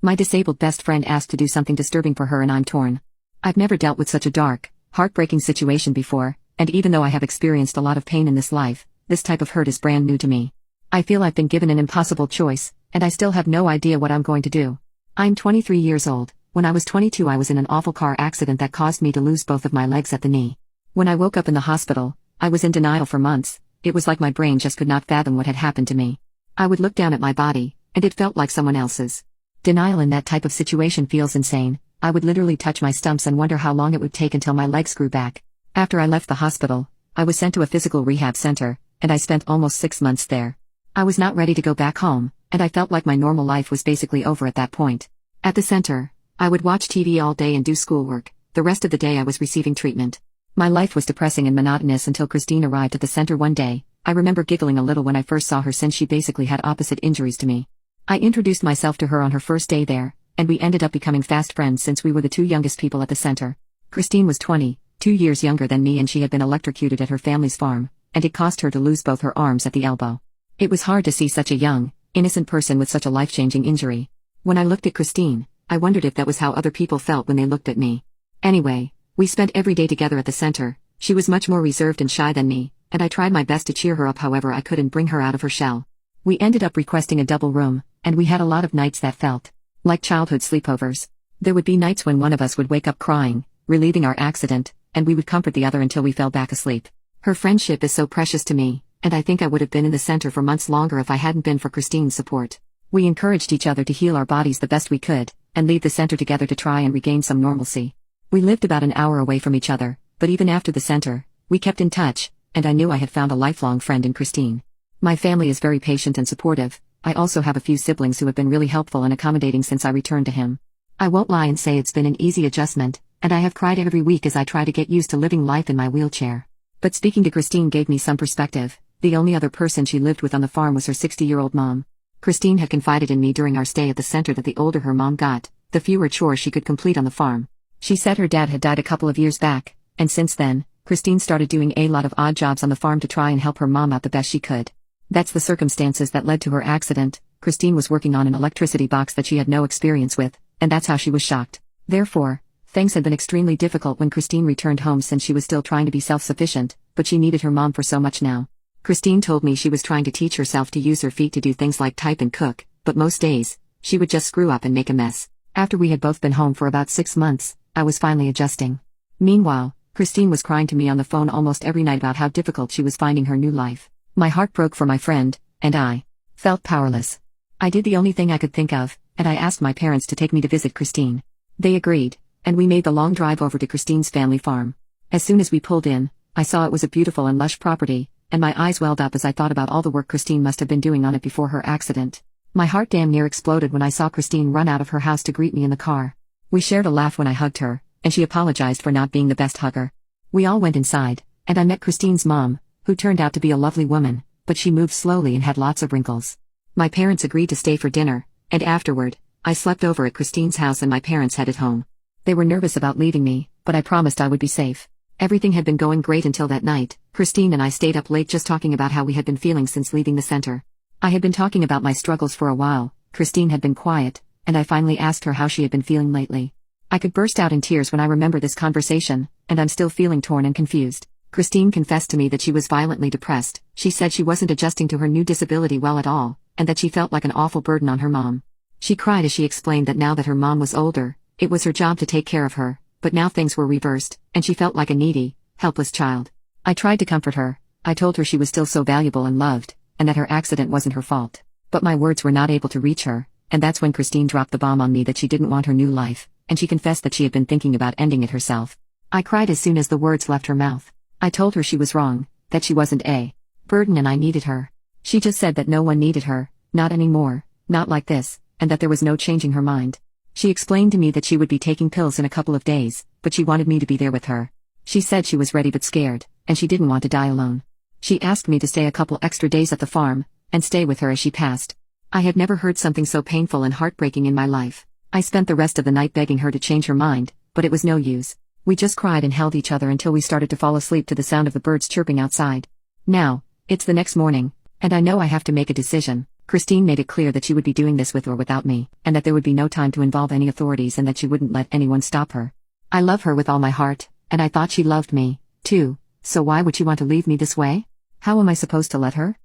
My disabled best friend asked to do something disturbing for her and I'm torn. I've never dealt with such a dark, heartbreaking situation before, and even though I have experienced a lot of pain in this life, this type of hurt is brand new to me. I feel I've been given an impossible choice, and I still have no idea what I'm going to do. I'm 23 years old. When I was 22 I was in an awful car accident that caused me to lose both of my legs at the knee. When I woke up in the hospital, I was in denial for months. It was like my brain just could not fathom what had happened to me. I would look down at my body, and it felt like someone else's. Denial in that type of situation feels insane. I would literally touch my stumps and wonder how long it would take until my legs grew back. After I left the hospital, I was sent to a physical rehab center, and I spent almost 6 months there. I was not ready to go back home, and I felt like my normal life was basically over at that point. At the center, I would watch TV all day and do schoolwork. The rest of the day I was receiving treatment. My life was depressing and monotonous until Christine arrived at the center one day. I remember giggling a little when I first saw her since she basically had opposite injuries to me. I introduced myself to her on her first day there, and we ended up becoming fast friends since we were the 2 youngest people at the center. Christine was 20, 2 years younger than me, and she had been electrocuted at her family's farm, and it caused her to lose both her arms at the elbow. It was hard to see such a young, innocent person with such a life-changing injury. When I looked at Christine, I wondered if that was how other people felt when they looked at me. Anyway, we spent every day together at the center. She was much more reserved and shy than me, and I tried my best to cheer her up. However, I couldn't bring her out of her shell. We ended up requesting a double room, and we had a lot of nights that felt like childhood sleepovers. There would be nights when one of us would wake up crying, relieving our accident, and we would comfort the other until we fell back asleep. Her friendship is so precious to me, and I think I would have been in the center for months longer if I hadn't been for Christine's support. We encouraged each other to heal our bodies the best we could, and leave the center together to try and regain some normalcy. We lived about an hour away from each other, but even after the center, we kept in touch, and I knew I had found a lifelong friend in Christine. My family is very patient and supportive. I also have a few siblings who have been really helpful and accommodating since I returned to him. I won't lie and say it's been an easy adjustment, and I have cried every week as I try to get used to living life in my wheelchair. But speaking to Christine gave me some perspective. The only other person she lived with on the farm was her 60-year-old mom. Christine had confided in me during our stay at the center that the older her mom got, the fewer chores she could complete on the farm. She said her dad had died a couple of years back, and since then, Christine started doing a lot of odd jobs on the farm to try and help her mom out the best she could. That's the circumstances that led to her accident. Christine was working on an electricity box that she had no experience with, and that's how she was shocked. Therefore, things had been extremely difficult when Christine returned home since she was still trying to be self-sufficient, but she needed her mom for so much now. Christine told me she was trying to teach herself to use her feet to do things like type and cook, but most days, she would just screw up and make a mess. After we had both been home for about 6 months, I was finally adjusting. Meanwhile, Christine was crying to me on the phone almost every night about how difficult she was finding her new life. My heart broke for my friend, and I felt powerless. I did the only thing I could think of, and I asked my parents to take me to visit Christine. They agreed, and we made the long drive over to Christine's family farm. As soon as we pulled in, I saw it was a beautiful and lush property, and my eyes welled up as I thought about all the work Christine must have been doing on it before her accident. My heart damn near exploded when I saw Christine run out of her house to greet me in the car. We shared a laugh when I hugged her, and she apologized for not being the best hugger. We all went inside, and I met Christine's mom, who turned out to be a lovely woman, but she moved slowly and had lots of wrinkles. My parents agreed to stay for dinner, and afterward, I slept over at Christine's house and my parents headed home. They were nervous about leaving me, but I promised I would be safe. Everything had been going great until that night. Christine and I stayed up late just talking about how we had been feeling since leaving the center. I had been talking about my struggles for a while. Christine had been quiet, and I finally asked her how she had been feeling lately. I could burst out in tears when I remember this conversation, and I'm still feeling torn and confused. Christine confessed to me that she was violently depressed. She said she wasn't adjusting to her new disability well at all, and that she felt like an awful burden on her mom. She cried as she explained that now that her mom was older, it was her job to take care of her, but now things were reversed, and she felt like a needy, helpless child. I tried to comfort her. I told her she was still so valuable and loved, and that her accident wasn't her fault. But my words were not able to reach her, and that's when Christine dropped the bomb on me that she didn't want her new life, and she confessed that she had been thinking about ending it herself. I cried as soon as the words left her mouth. I told her she was wrong, that she wasn't a burden and I needed her. She just said that no one needed her, not anymore, not like this, and that there was no changing her mind. She explained to me that she would be taking pills in a couple of days, but she wanted me to be there with her. She said she was ready but scared, and she didn't want to die alone. She asked me to stay a couple extra days at the farm, and stay with her as she passed. I had never heard something so painful and heartbreaking in my life. I spent the rest of the night begging her to change her mind, but it was no use. We just cried and held each other until we started to fall asleep to the sound of the birds chirping outside. Now, it's the next morning, and I know I have to make a decision. Christine made it clear that she would be doing this with or without me, and that there would be no time to involve any authorities and that she wouldn't let anyone stop her. I love her with all my heart, and I thought she loved me, too, so why would she want to leave me this way? How am I supposed to let her?